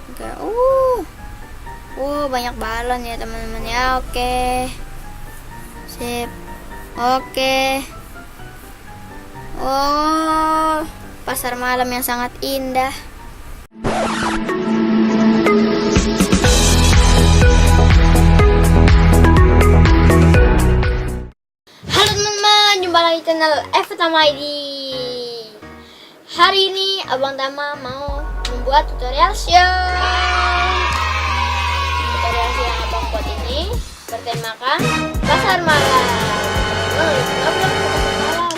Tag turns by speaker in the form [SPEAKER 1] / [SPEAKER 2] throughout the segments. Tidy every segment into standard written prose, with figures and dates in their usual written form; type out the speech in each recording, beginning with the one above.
[SPEAKER 1] Oke. Banyak balon ya teman-teman ya. Oke. Sip. Oke. Pasar malam yang sangat indah. Halo teman-teman, jumpa lagi channel Tama ID. Hari ini Abang Tama mau membuat tutorial show. Tutorial show yang Abang buat ini bertemakan pasar malam. Pasar malam.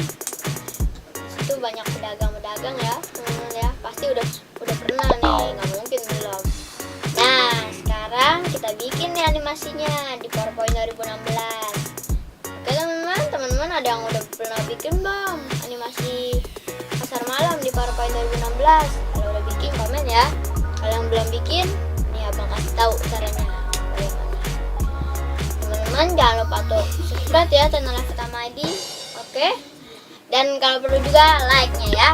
[SPEAKER 1] Situ banyak pedagang-pedagang ya, teman-teman ya. Pasti udah pernah nih, nggak mungkin belum. Nah, sekarang kita bikin nih animasinya di PowerPoint 2016. Oke teman-teman ada yang udah pernah bikin belum animasi pasar malam di PowerPoint 2016? Kalau udah bikin komen ya. Kalau yang belum bikin, nih Abang kasih tahu caranya bagaimana. Teman-teman jangan lupa tuh subscribe ya channel Tama ID. Oke. Dan kalau perlu juga like-nya ya,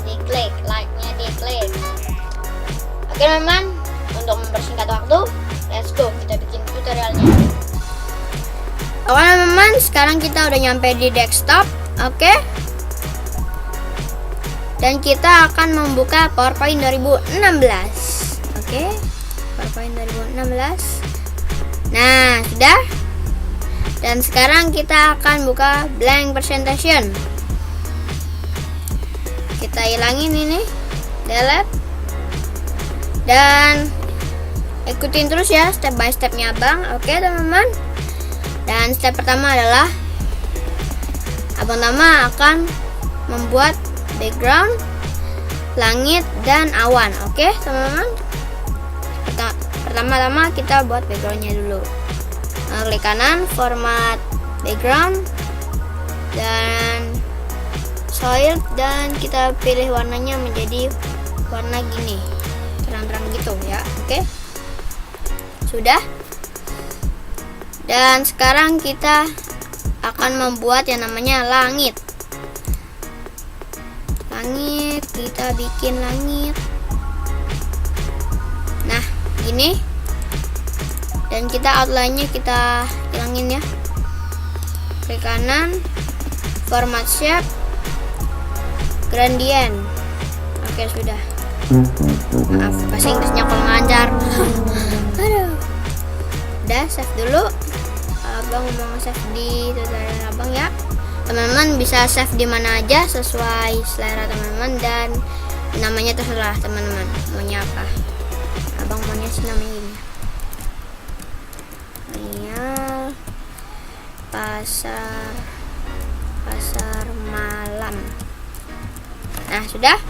[SPEAKER 1] diklik like-nya, diklik. Oke teman-teman, untuk mempersingkat waktu, let's go kita bikin tutorialnya. Oke teman-teman, sekarang kita udah nyampe di desktop. Oke. Dan kita akan membuka PowerPoint 2016. Oke. PowerPoint 2016. Nah, sudah. Dan sekarang kita akan buka blank presentation. Kita hilangin ini, delete. Dan ikutin terus ya step by stepnya Abang. Oke teman-teman. Dan step pertama adalah Abang Tama akan membuat background, langit, dan awan. Oke teman-teman. Pertama-tama kita buat backgroundnya dulu. Klik kanan, format background, dan soil, dan kita pilih warnanya menjadi warna gini, terang-terang gitu ya. Oke. Sudah. Dan sekarang kita akan membuat yang namanya langit. Langit, kita bikin langit. Nah, gini. Dan kita outline-nya kita hilangin ya. Klik kanan, format shape, gradient. Oke, sudah. Maaf, bahasa Inggrisnya kurang lancar. Aduh. Udah, save dulu. Abang mau save di tutorial Abang ya. Teman-teman bisa save di mana aja sesuai selera teman-teman, dan namanya terserah teman-teman maunya apa. Abang maunya sih namanya ini. Real pasar malam. Nah, sudah.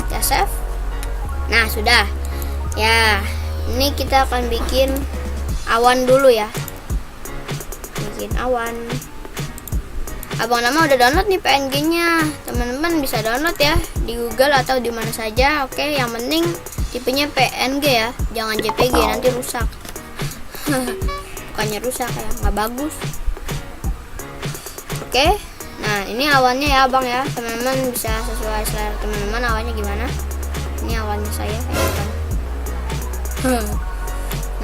[SPEAKER 1] Kita save. Nah, sudah. Ya, ini kita akan bikin awan dulu ya. Bikin awan. Abang Tama udah download nih PNG-nya. Teman-teman bisa download ya di Google atau di mana saja. Oke, yang penting tipenya PNG ya, jangan JPG, nanti rusak. Bukannya rusak ya, nggak bagus. Oke. Nah, ini awannya ya Abang ya. Teman-teman bisa sesuai selera teman-teman awannya gimana. Ini awannya saya kayak kan.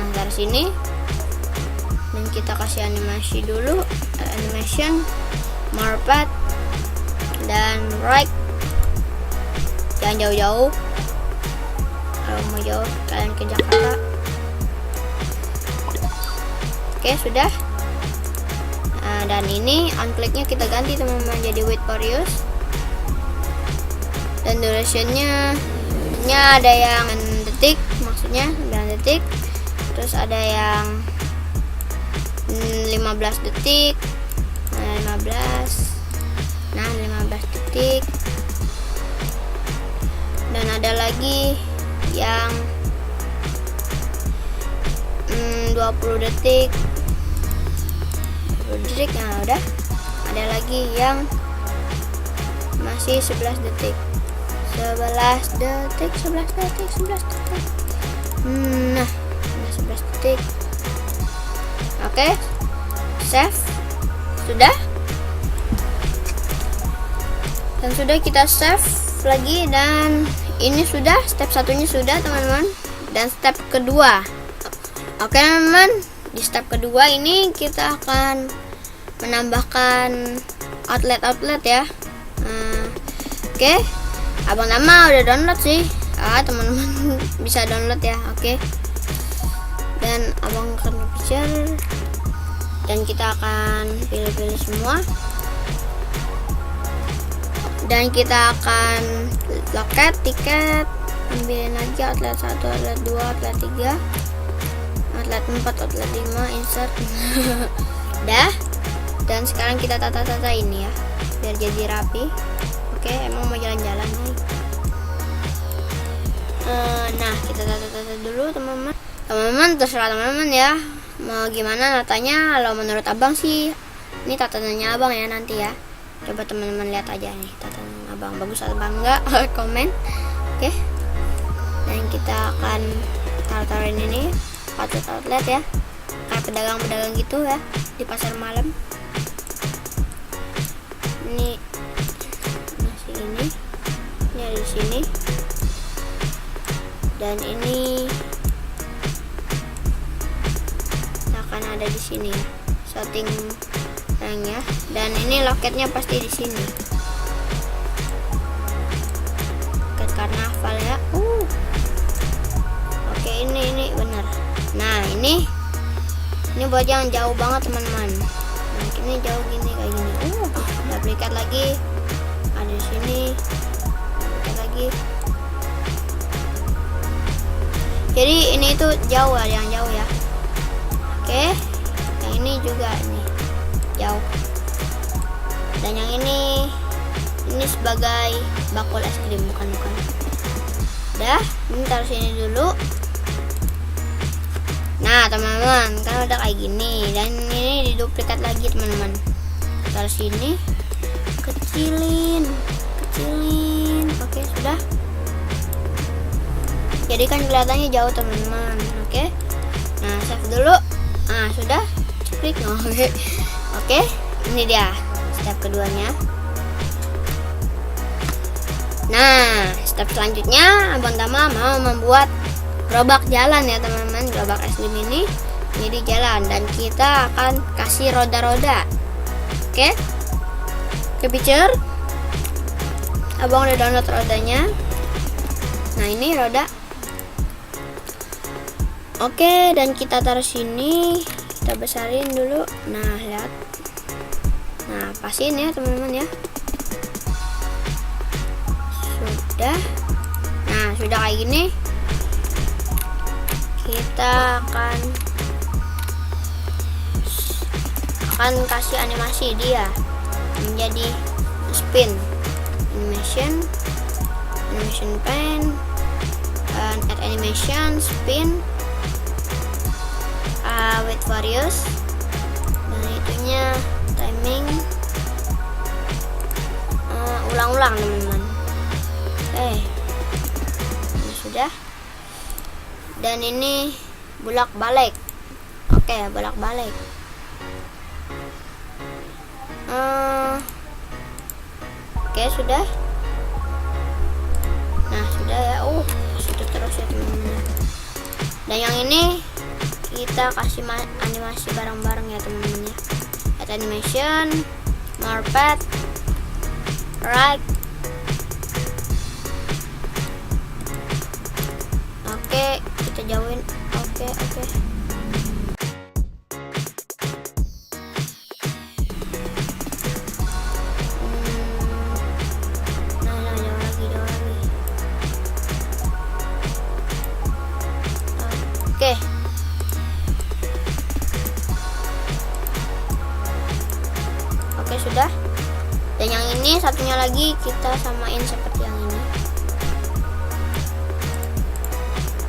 [SPEAKER 1] Nah, dari sini. Dan kita kasih animasi dulu, animation, more path, dan right. Jangan jauh-jauh. Kalau mau jauh kalian ke Jakarta. Oke, sudah. Nah, dan ini on click-nya kita ganti teman-teman jadi wait for use. Dan durationnya ada yang 9 detik, maksudnya 9 detik. Terus ada yang 15 detik. Nah, 15 detik. Dan ada lagi yang 20 detik. 20 detik. Nah, udah. Ada lagi yang masih 11 detik. 11 detik. Nah, 11 detik. Oke. Save. Sudah. Dan sudah kita save lagi, dan ini sudah step satunya sudah teman-teman. dan step kedua. Oke teman-teman, di step kedua ini kita akan menambahkan outlet ya. Oke, Abang Tama udah download sih. Teman-teman bisa download ya. Oke, dan abang akan capture dan kita akan pilih-pilih semua, dan kita akan loket tiket, ambilin aja outlet 1, outlet 2, outlet 3, outlet 4, outlet 5, insert. Dah. Dan sekarang kita tata-tata ini ya, biar jadi rapi. Oke, emang mau jalan-jalan nih. Nah, kita tata-tata dulu teman-teman. Teman-teman terserah teman-teman ya, mau gimana natanya. Kalau menurut abang sih, ini tataannya abang ya nanti ya. Coba teman-teman lihat aja nih tatanan abang, bagus atau enggak? Komen. Oke. Dan kita akan taruhin ini outlet ya, kayak pedagang-pedagang gitu ya di pasar malam. Ini masih ini ada di sini, dan ini akan ada di sini ya, setting ranknya, dan ini loketnya pasti di sini. Loket karnaval ya. Oke, ini benar. Nah, ini buat yang jauh banget teman-teman. Nah, ini jauh gini kayak gini. Duplikat lagi, ada di sini, duplikat lagi. Jadi ini tuh jauh ya, yang jauh ya. Oke, yang ini juga nih jauh. Dan yang ini sebagai bakul es krim, bukan. Dah, ini taruh sini dulu. Nah teman-teman, kan udah kayak gini, dan ini diduplikat lagi teman-teman. Taruh sini, kecilin. Oke, sudah. Jadi kan kelihatannya jauh teman-teman. Oke. Nah, save dulu. Nah, sudah. Klik. Oke, ini dia step keduanya. Nah, step selanjutnya Abang Tama mau membuat gerobak jalan ya teman-teman. Gerobak es krim ini jadi jalan, dan kita akan kasih roda-roda. Oke, picture. Abang udah download rodanya. Nah, ini roda. Oke, dan kita taruh sini, kita besarin dulu. Nah, lihat. Nah, pasin ya teman-teman ya. Sudah. Nah, sudah kayak gini. Kita akan kasih animasi dia menjadi spin, animation pen, and add animation spin with various, dan itunya timing ulang-ulang teman-teman. Sudah. Dan ini bolak-balik. Oke, bolak-balik. Oke, sudah. Nah, sudah ya. Situ terus ya teman-teman. Dan yang ini kita kasih animasi bareng-bareng ya teman-teman ya. Add animation, more path, right. Oke, kita jauhin. Oke. Jauh lagi. Oke. Oke, sudah. Dan yang ini satunya lagi kita samain seperti yang ini.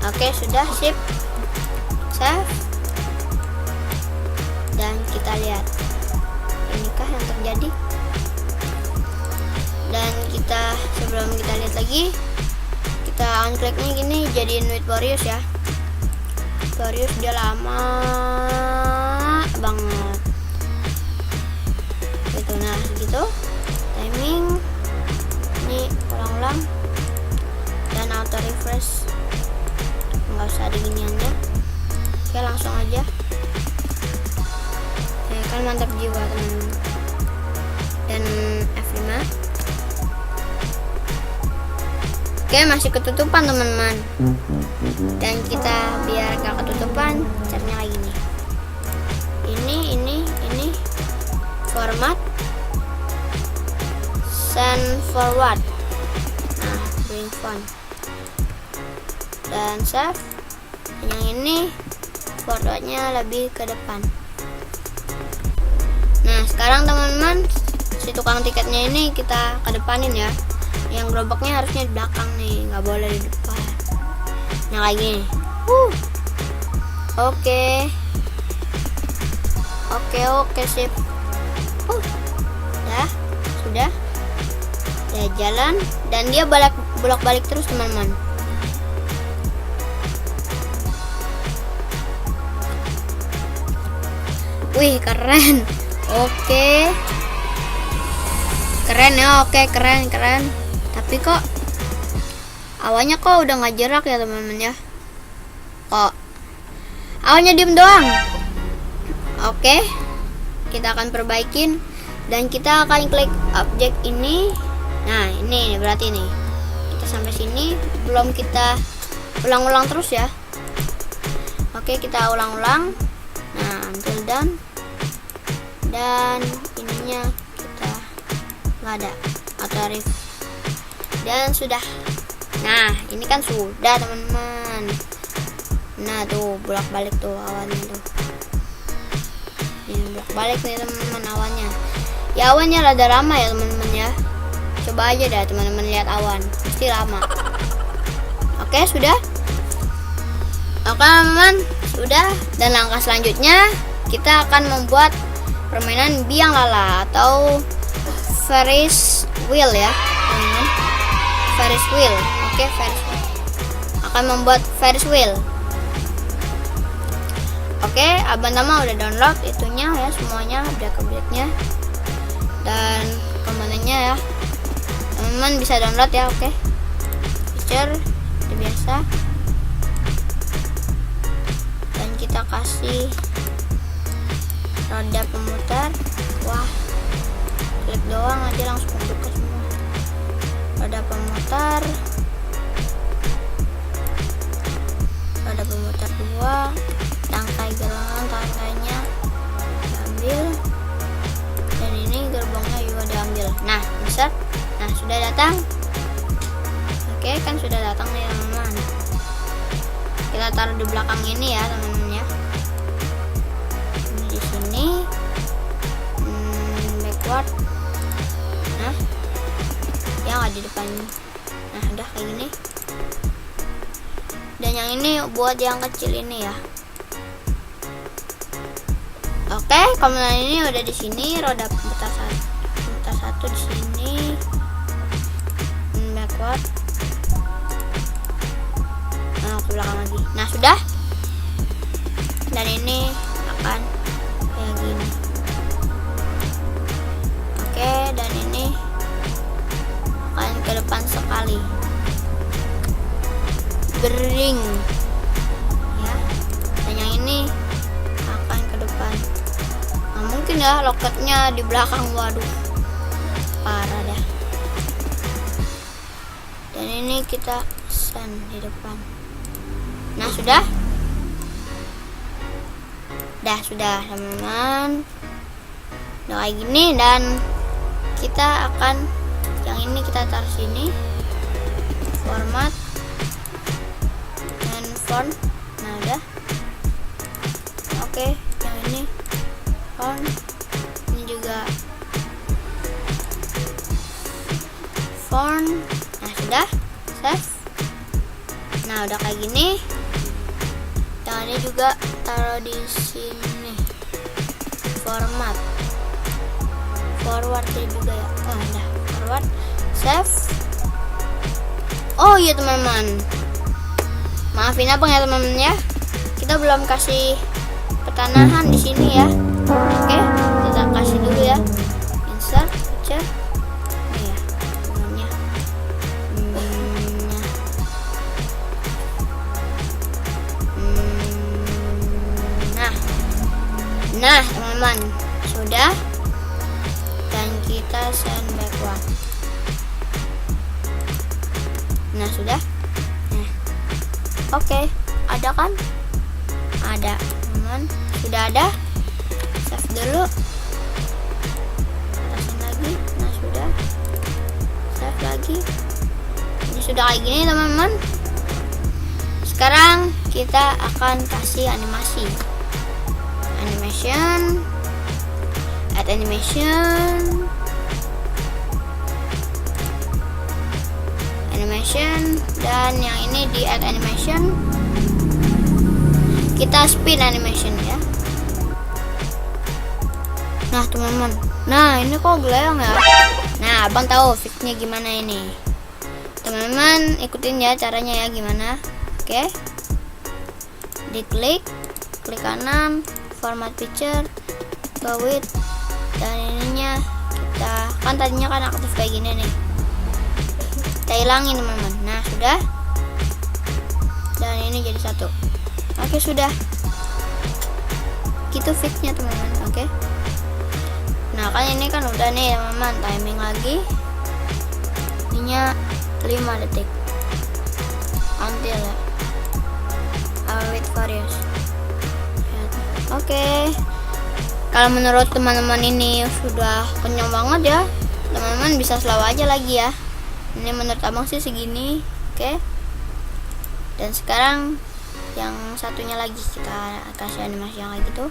[SPEAKER 1] Oke, sudah, sip. Save. Dan kita lihat. Inikah yang terjadi? Dan kita, sebelum kita lihat lagi, kita unclicknya gini, jadiin with Warriors ya. Warriors dia lama banget. Gitu, nah gitu. Timing. Ini ulang-ulang. Dan auto refresh. nggak usah ada giniannya. Oke, langsung aja. Kan mantap jiwa teman-teman. Dan F5. Oke, masih ketutupan teman-teman. Dan kita biar gak ketutupan, caranya kayak gini. Ini format, send forward. Nah, bring font dan save. Yang ini forwardnya lebih ke depan. Nah, sekarang teman-teman, si tukang tiketnya ini kita kedepanin ya. Yang gerobaknya harusnya di belakang nih, nggak boleh di depan. Nah, kayak gini. Oke, sip. Ya, sudah. Ya, jalan dan dia bolak-balik terus teman-teman. Wih, keren. Oke. Keren ya, oke, keren. Tapi kok awannya kok udah nggak gerak ya teman-teman ya? Kok awannya diem doang? Oke, kita akan perbaikin dan kita akan klik objek ini. Nah, ini berarti nih kita sampai sini belum kita ulang-ulang terus ya. Oke, kita ulang-ulang. Nah, until done. Dan ininya kita nggak ada atau ref. Dan sudah. Nah, ini kan sudah teman-teman. Nah, tuh bolak-balik tuh awannya tuh. Ini bolak-balik nih teman-teman awannya. Ya, awannya rada lama ya teman-teman ya. Coba aja dah teman-teman lihat awan, pasti lama. Oke, sudah. Oke teman-teman, sudah. Dan langkah selanjutnya kita akan membuat permainan biang lala atau Ferris wheel ya teman-teman. Ferris wheel. Oke, Ferris wheel. Akan membuat Ferris wheel. Oke, Abang Tama udah download itunya ya, semuanya udah kompletnya dan komponennya ya. Teman-teman bisa download ya. Oke, feature seperti biasa. Dan kita kasih roda pemutar. Wah, klik doang aja langsung buka semua. Roda pemutar. Roda pemutar 2. Tangkai gelangan, tangkainya diambil. Dan ini gerbongnya juga diambil. Nah, bisa. Nah, sudah datang. Oke, kan sudah datang nih teman-teman. Kita taruh di belakang ini ya teman-teman ya. Ini di sini. Backward. Nah, ya nggak di depan. Nah, udah kayak gini. Dan yang ini buat yang kecil ini ya. Oke, komponen ini udah di sini. Roda pemutar satu di sini. Backward. Nah, ke belakang lagi. Nah, sudah. Dan ini akan kayak gini. Oke, dan ini akan ke depan sekali. Bering. Ya. Dan yang ini akan ke depan. Nah, mungkin ya loketnya di belakang. Waduh, parah dah. Dan ini kita send di depan. Nah, sudah. Sudah teman-teman. Udah kayak gini dan kita akan yang ini kita taruh sini. Format dan font. Nah, udah. Oke, yang ini font. Ini juga font. Nah, sudah. Save. Nah, udah kayak gini. Yang ini juga taruh di sini. Format. Forward juga ya. Oh, udah. Forward. Save. Oh iya teman-teman. Maafin abang ya teman-teman ya. Kita belum kasih pertanahan di sini ya. Oke, kita kasih dulu ya. Insert, picture. Ini ya, namanya. Nah teman-teman, sudah. Dan kita send backward. Nah sudah. Nah, oke, ada kan? Ada teman-teman, sudah ada. Save dulu. Atasin lagi. Nah sudah. Save lagi. Ini sudah kayak gini teman-teman. Sekarang kita akan kasih animasi. Animation, add animation, dan yang ini di add animation. Kita spin animation ya. Nah teman-teman, nah ini kok gelayang ya. Nah abang tahu fixnya gimana ini. Teman-teman ikutin ya caranya ya gimana. Oke, diklik, klik kanan, format picture, ke width, dan ininya kita kan tadinya kan aktif kayak gini nih, kita hilangin teman-teman. Nah sudah, dan ini jadi satu. Oke sudah, gitu fixnya teman-teman. Oke, nah kan ini kan udah nih teman-teman, timing lagi, ininya 5 detik until ya. I'll wait for you. Oke, kalau menurut teman-teman ini sudah kenyang banget ya, teman-teman bisa slow aja lagi ya. Ini menurut abang sih segini. Oke, dan sekarang yang satunya lagi kita kasih animasi yang kayak gitu.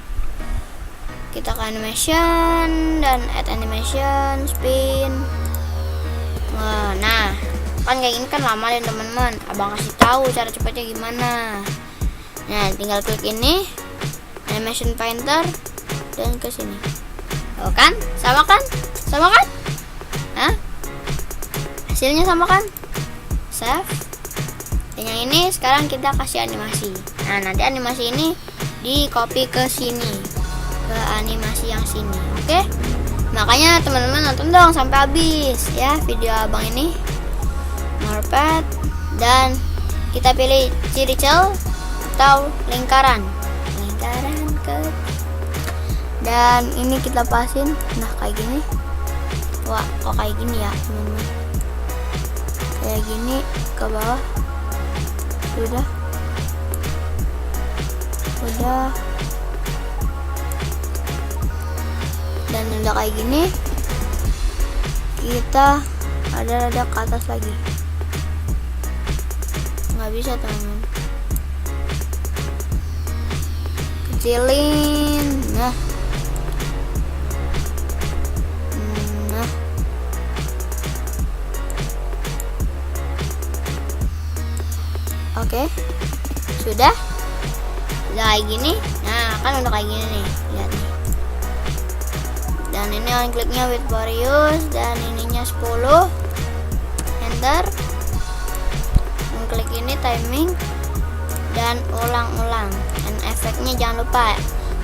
[SPEAKER 1] Kita ke animation dan add animation, spin. Nah kan kayak gini kan lama deh teman-teman, abang kasih tahu cara cepatnya gimana. Nah tinggal klik ini animation painter dan ke sini. Oh kan? Sama kan? Sama kan? Hah? Hasilnya sama kan? Save. Dan yang ini sekarang kita kasih animasi. Nah, nanti animasi ini di copy ke sini. Ke animasi yang sini. Oke? Makanya teman-teman nonton dong sampai habis ya video abang ini. Marpet, dan kita pilih ciri cel atau lingkaran ke, dan ini kita pasin. Nah kayak gini. Wah kok kayak gini ya teman-teman, kayak gini ke bawah. Udah dan udah kayak gini, kita ada ke atas lagi. Nggak bisa teman-teman, kecilin. Nah oke, sudah kayak gini. Nah kan udah kayak gini nih, lihat nih. Dan ini on kliknya with various, dan ininya 10, enter. Klik ini timing dan ulang-ulang, dan efeknya jangan lupa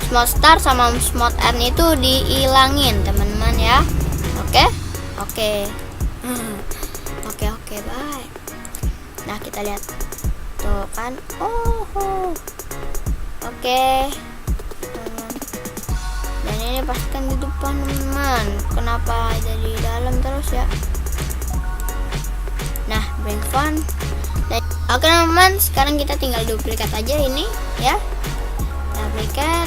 [SPEAKER 1] smooth start sama smooth end itu diilangin teman-teman ya. Oke bye. Nah kita lihat tuh kan. Oke teman-teman, dan ini pastikan di depan teman-teman, kenapa dari dalam terus ya. Nah bring fun. Oke teman-teman, sekarang kita tinggal duplikat aja ini ya. Duplikat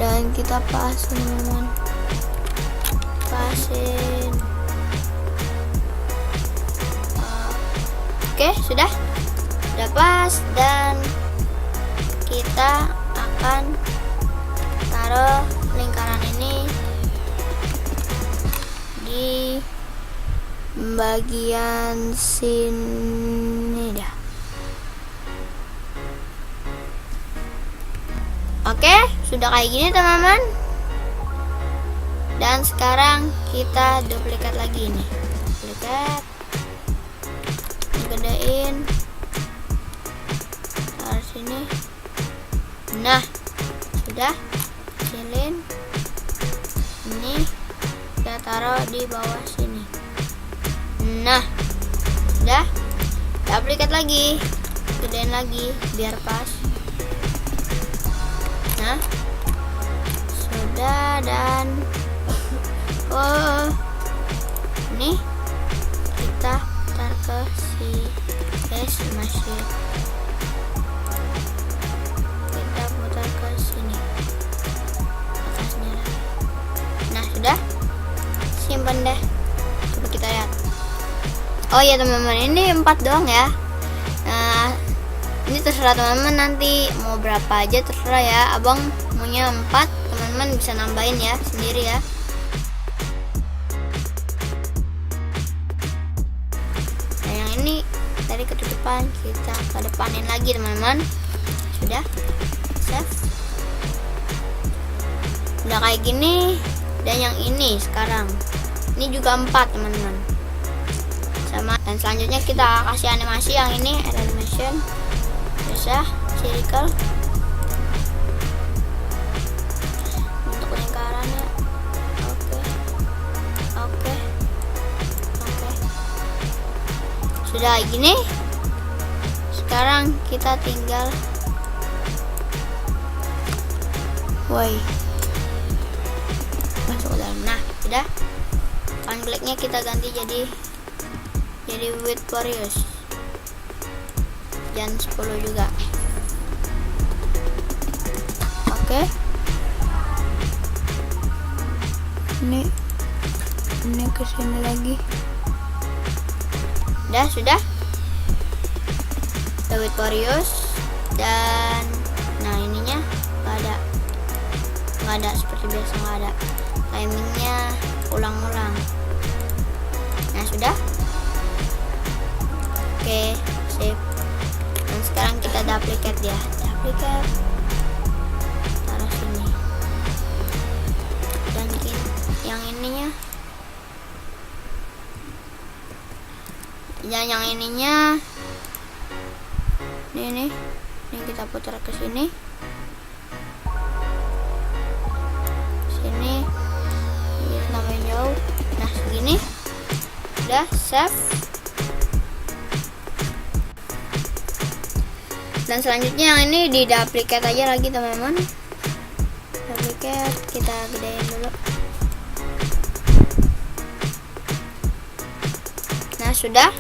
[SPEAKER 1] dan kita pasin teman-teman, pasin. Oke sudah pas, dan kita akan taruh lingkaran ini di bagian sini dah. Oke, sudah kayak gini teman-teman. Dan sekarang kita duplikat lagi nih. Duplikat. Gedein. Taruh sini. Nah, sudah. Kecilin. Ini kita taruh di bawah sini. Nah, udah. Duplikat lagi, gedein lagi biar pas. Nah, sudah. Dan ini kita putar ke si machine. Kita putar ke sini atasnya. Nah sudah, simpan deh. Coba kita lihat. Oh ya teman-teman, ini 4 doang ya. Nah ini terserah teman-teman, nanti mau berapa aja terserah ya. Abang maunya 4, teman-teman bisa nambahin ya sendiri ya. Nah yang ini dari ketutupan kita ke depanin lagi teman-teman. Sudah, save. Udah kayak gini. Dan yang ini sekarang, ini juga 4 teman-teman sama. Dan selanjutnya kita kasih animasi yang ini, animation biasa circle untuk lingkarannya. Oke. Sudah gini. Sekarang kita tinggal masuk ke dalam. Nah sudah, kan kliknya kita ganti jadi With Warriors jam 10 juga. Oke. Ini kesini lagi. Sudah With Warriors. Dan nah ininya nggak ada seperti biasa, nggak ada timingnya, ulang-ulang. Nah sudah. Oke, sip. Dan sekarang kita duplicate ya. Taruh sini. Dan yang ininya. Yang ininya. Ini kita putar ke sini. Sini. Ini namanya jauh. Nah, segini. Udah, save. Dan selanjutnya yang ini di duplicate aja lagi teman-teman. Duplicate, kita gedein dulu. Nah sudah.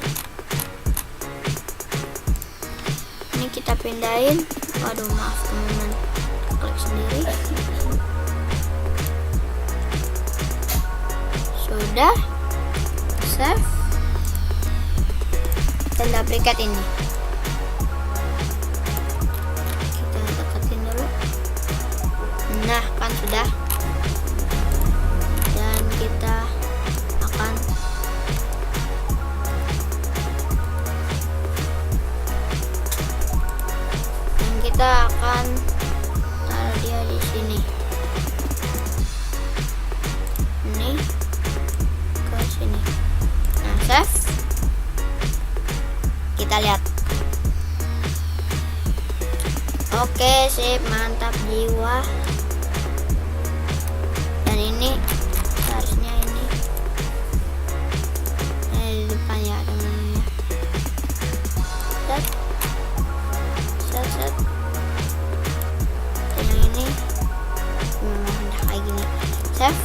[SPEAKER 1] Ini kita pindahin. Waduh maaf teman-teman, klik sendiri. Sudah, save. Dan duplicate ini. Nah kan sudah. Dan kita akan taruh dia di sini. Ini ke sini. Nah save. Kita lihat. Oke sip, mantap jiwa. Dan ini harusnya ini di depan ya teman-teman. Set. Dan yang ini memang udah kayak gini. Save.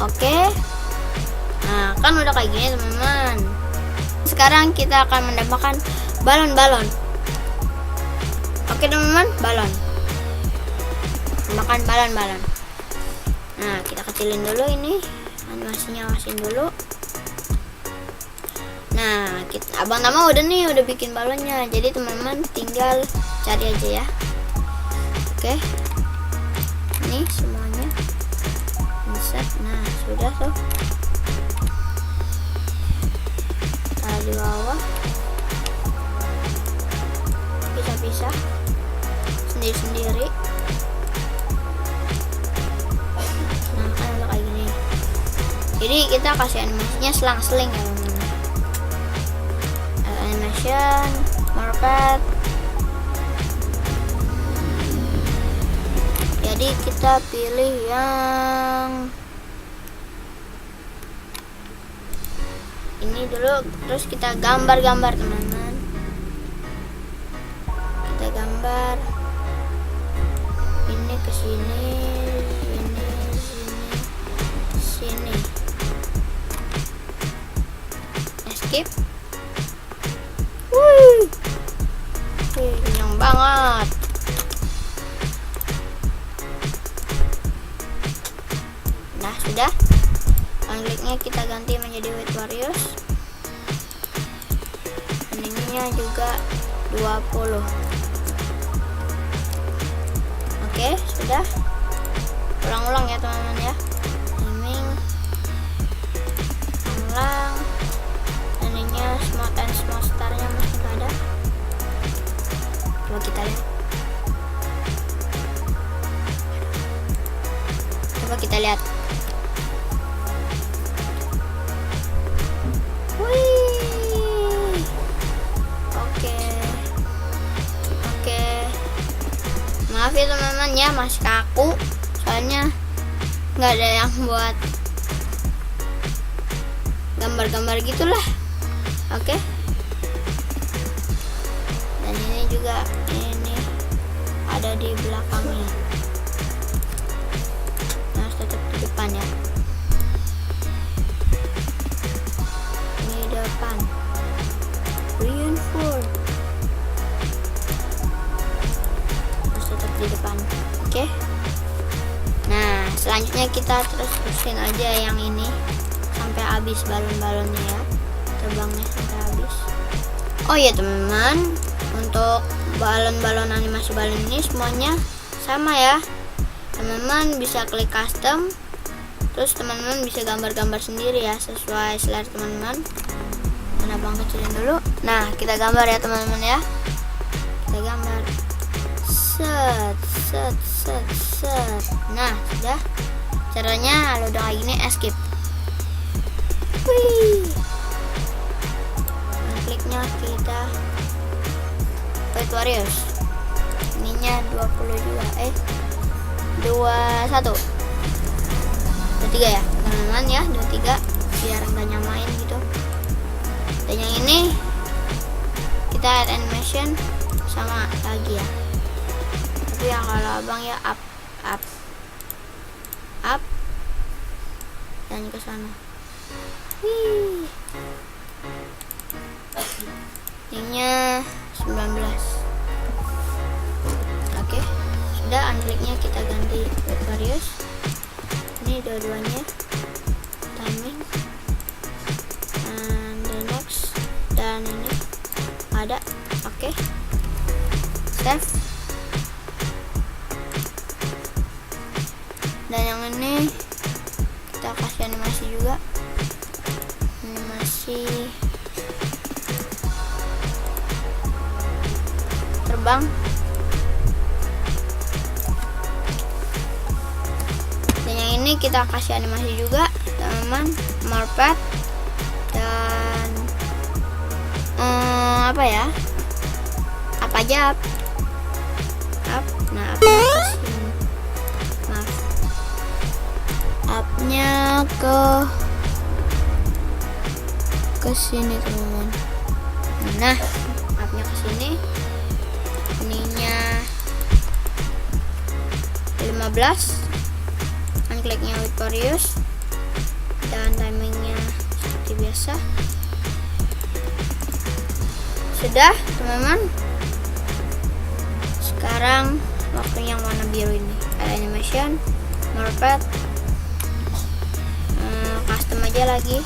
[SPEAKER 1] Oke. Nah kan udah kayak gini teman-teman. Sekarang kita akan mendapatkan balon-balon. Oke teman-teman, balon. Makan balon-balon. Nah kita kecilin dulu ini animasinya, awasin dulu. Nah abang Tama udah bikin balonnya, jadi teman-teman tinggal cari aja ya. Oke, ini semuanya bisa. Nah sudah tuh, taruh di bawah, pisah-pisah sendiri-sendiri. Nah kan udah kayak gini. Jadi kita kasih animasinya selang-seling ya teman-teman. Animation, market. Jadi kita pilih yang ini dulu, terus kita gambar-gambar teman-teman. Kita gambar ini ke sini, sini. Skip. Kenyang banget. Nah, sudah. Kliknya kita ganti menjadi White Warriors. Ininya juga 20. Oke, sudah. Ulang-ulang ya teman-teman ya. Timing. Ulang. Ininya smart and small starnya masih nggak ada. Coba kita lihat. Coba kita lihat. Wih. Oke. Maaf ya teman-teman ya, masih kaku. Soalnya nggak ada yang buat gambar-gambar gitulah. Oke. Dan ini juga ini ada di belakangnya. Harus tetap di depan ya. Ini depan. Reinforce. Harus tetap di depan. Oke. Nah, selanjutnya kita terusin aja yang ini sampai habis balon-balonnya ya. Terbangnya sampai habis. Oh ya teman-teman, untuk balon-balon animasi balon ini semuanya sama ya. Teman-teman bisa klik custom, terus teman-teman bisa gambar-gambar sendiri ya sesuai selera teman-teman. Mana bang kecilin dulu. Nah, kita gambar ya teman-teman ya. Kita gambar. Set. Nah, sudah. Caranya kalau udah kayak gini escape. Wih. Kliknya kita White Warriors. Ininya 22 21 23 ya teman-teman ya, 23 biar nggak nyamain gitu. Dan yang ini kita add animation sama lagi ya, tapi yang kalau abang ya up dan ke sana. Wih. Ininya 19. Oke, sudah. Unliknya kita ganti White Warriors. Ini dua-duanya timing and the next, dan ini ada. Oke, save. Dan yang ini kita kasih animasi juga, animasi terbang. Dan yang ini kita kasih animasi juga teman-teman, Marpet dan apa ya, apa aja up. Nah, upnya ke sini teman-teman. Nah, upnya ke sini. Ininya 15. Kliknya White Warriors dan timingnya seperti biasa. Sudah teman-teman. Sekarang waktu yang warna biru ini ada animation, Marpet, custom aja lagi,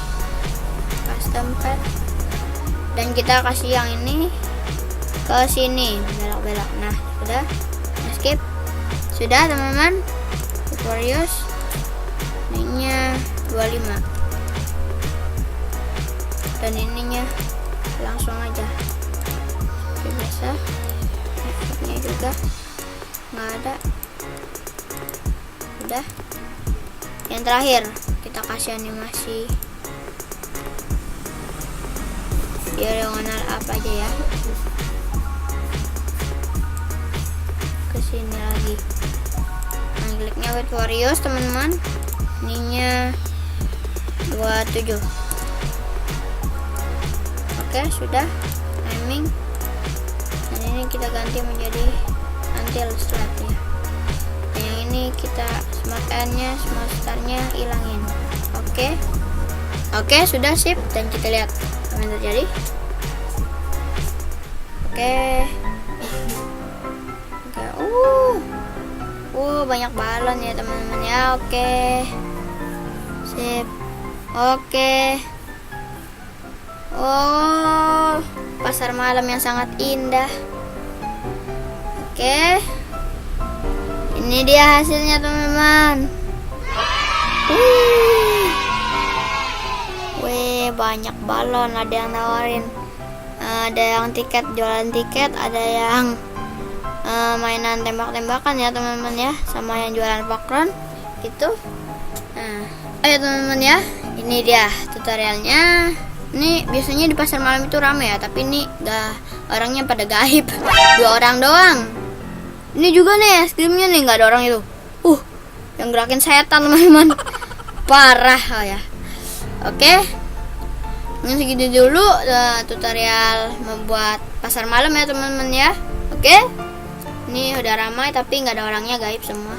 [SPEAKER 1] custom pet, dan kita kasih yang ini ke sini belok-belok. Nah, sudah. Skip. Sudah teman-teman. White Warriors ininya 25 dan ininya langsung aja seperti biasa. Efeknya juga nggak ada. Udah. Yang terakhir kita kasih animasi diagonal apa aja ya, ke sini lagi. Kliknya White Warriors teman-teman. Ininya 27. Oke, sudah. Timing. Dan ini kita ganti menjadi until slide ya. Dan yang ini kita smart airnya, smart startnya hilangin. Oke, sudah sip. Dan kita lihat apa yang terjadi. Oke, banyak balon ya teman-teman ya. Oke, sip. Oke. Oh, pasar malam yang sangat indah. Oke, ini dia hasilnya teman-teman. Wih, banyak balon. Ada yang nawarin, ada yang tiket, jualan tiket, ada yang mainan tembak-tembakan ya teman-teman ya, sama yang jualan popcorn gitu. Nah, ayo teman-teman ya, ini dia tutorialnya. Ini biasanya di pasar malam itu rame ya, tapi ini orangnya pada gaib. 2 orang doang. Ini juga nih es krimnya nih, nggak ada orang itu. Yang gerakin setan teman-teman. Parah ya. Oke, mungkin segitu dulu tutorial membuat pasar malam ya teman-teman ya. Oke, ini udah ramai tapi nggak ada orangnya, gaib semua.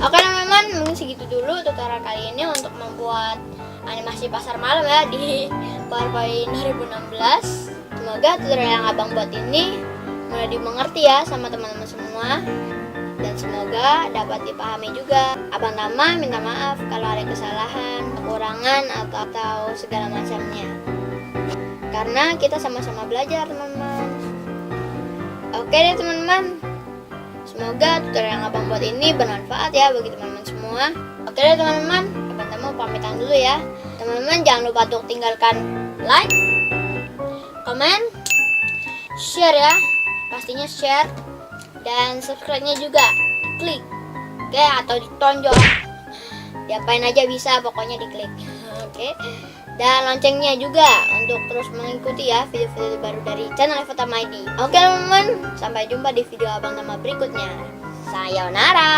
[SPEAKER 1] Oke teman-teman, mungkin segitu dulu tutorial kali ini untuk membuat animasi pasar malam ya di PowerPoint 2016. Semoga tutorial yang abang buat ini mudah dimengerti ya sama teman-teman semua, dan semoga dapat dipahami juga. Abang Tama minta maaf kalau ada kesalahan, kekurangan atau segala macamnya, karena kita sama-sama belajar teman-teman. Oke deh teman-teman, semoga tutorial yang abang buat ini bermanfaat ya bagi teman-teman semua. Oke deh teman-teman, abang Tama pamitan dulu ya. Teman-teman jangan lupa untuk tinggalkan like, komen, share ya, pastinya share, dan subscribe-nya juga klik, oke, atau ditonjol, diapain aja bisa, pokoknya diklik. Oke, dan loncengnya juga untuk terus mengikuti ya video-video baru dari channel Eva Tama ID. Oke teman-teman, sampai jumpa di video abang Tama berikutnya. Sayonara.